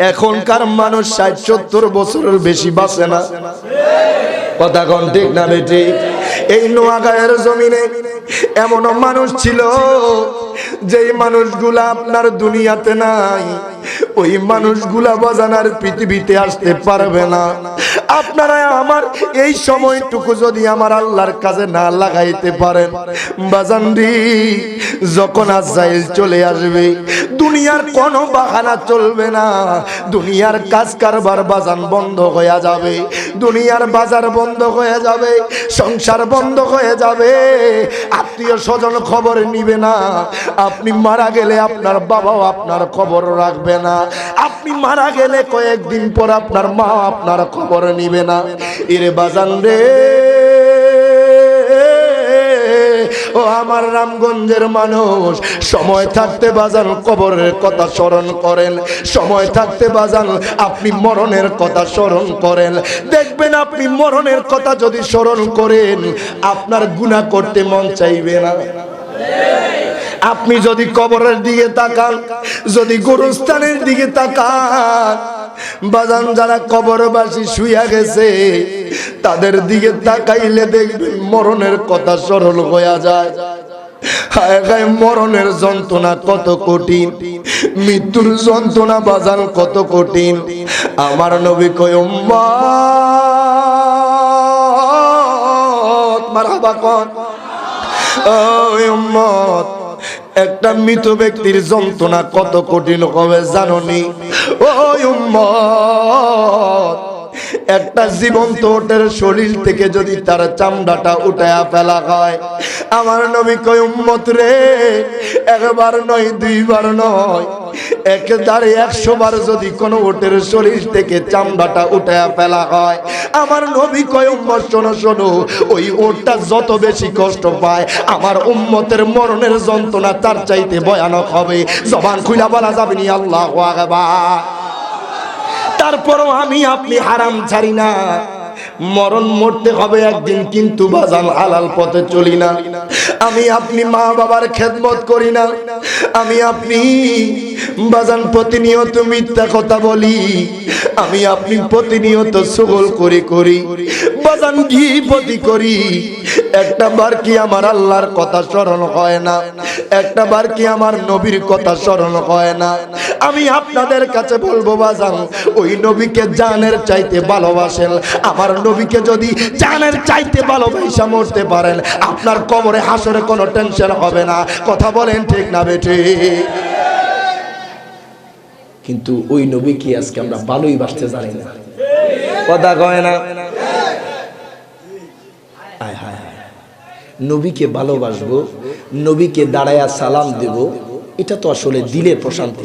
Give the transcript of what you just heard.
এখনকার মানুষ ৬০-৭০ বছরের বেশি বাঁচে না। কথা কোন ঠিক না বেটি? এই নোয়াগাঁয়ের জমিনে এমনও মানুষ ছিল যেই মানুষগুলা আপনার দুনিয়াতে নাই, ওই মানুষগুলা বাজানার পৃথিবীতে আসতে পারবে না। আপনারা আমার এই সময়টুকু যদি আমার আল্লাহর কাছে না লাগাইতে পারেন বাজানরি, যখন আজরাইল চলে আসবে দুনিয়ার কোনো বাহানা চলবে না, দুনিয়ার কাজ কারবার বাজান বন্ধ হয়ে যাবে, দুনিয়ার বাজার বন্ধ হয়ে যাবে, সংসার বন্ধ হয়ে যাবে, আত্মীয় স্বজন খবর নিবে না। আপনি মারা গেলে আপনার বাবাও আপনার খবর রাখবে না, আপনি মারা গেলে কয়েকদিন পর আপনার মা আপনার খবর নিবে না। এরে বাজান রে, ও আমার রামগঞ্জের মানুষ, সময় থাকতে বাজান কবরের কথা স্মরণ করেন, সময় থাকতে বাজান আপনি মরণের কথা স্মরণ করেন। দেখবেন আপনি মরণের কথা যদি স্মরণ করেন আপনার গুনাহ করতে মন চাইবে না। আপনি যদি কবরের দিকে তাকান, যদি গোরস্থানের দিকে তাকান বাজান, যারা কবরবাসী শুইয়া গেছে তাদের দিকে তাকাইলে দেখবেন মরণের কথা স্মরণ হয়ে যায়। হায় হায়, মরণের যন্ত্রণা কত কঠিন, মৃত্যুর যন্ত্রণা বাজান কত কঠিন। আমার নবী কয় উম্মত, মারহাবা কোন, ও উম্মত, একটা মৃত ব্যক্তির যন্ত্রণা কত কঠিন হবে জানোনি? ও উম্মত, একটা জীবন্ত ওটের শরীর থেকে যদি তার চামড়াটা উঠায়া ফেলা হয়, আমার নবী কয় উম্মত রে, একবার নয় দুইবার নয়, একবারে 100 বার যদি কোনো ওটের শরীর থেকে চামড়াটা উঠায়া ফেলা হয়, আমার নবী কয় উম্মত শোনো শোনো, ওই ওটটা যত বেশি কষ্ট পায় আমার উম্মতের মরণের যন্ত্রণা তার চাইতে ভয়ানক হবে। জবান খুলে বলা যাবে না আল্লাহু আকবার। তারপরও আমি আপনি হারাম ছাড়ি না, মরণ মরতে হবে একদিন, কিন্তু বাজান হালাল পথে চলি না। আমি আপনি মা বাবার খেদমত করি না, আমি আপনি বাজান প্রতিনিয়ত মিথ্যা কথা বলি, আমি আপনি প্রতিনিয়ত সুগল করি বাজান গীবতি করি। একটা বার কি আমার আল্লাহর কথা স্মরণ হয় না, একটা বার কি আমার নবীর কথা স্মরণ হয় না। আমি আপনাদের কাছে বলবো বাজান, ওই নবীকে জানের চাইতে ভালোবাসেন। আমার নবীকে যদি জানের চাইতে ভালোবাসা মরতে পারেন আপনার কবরে হাসরে কোনো টেনশন হবে না। কথা বলেন ঠিক না বেঠি? কিন্তু ওই নবী কি আজকে আমরা ভালোই বাসতে জানি না। কথা কয় না? হায় হায়, নবীকে ভালোবাসবো, নবীকে দাঁড়ায়া সালাম দেব, এটা তো আসলে দিলের প্রশান্তি।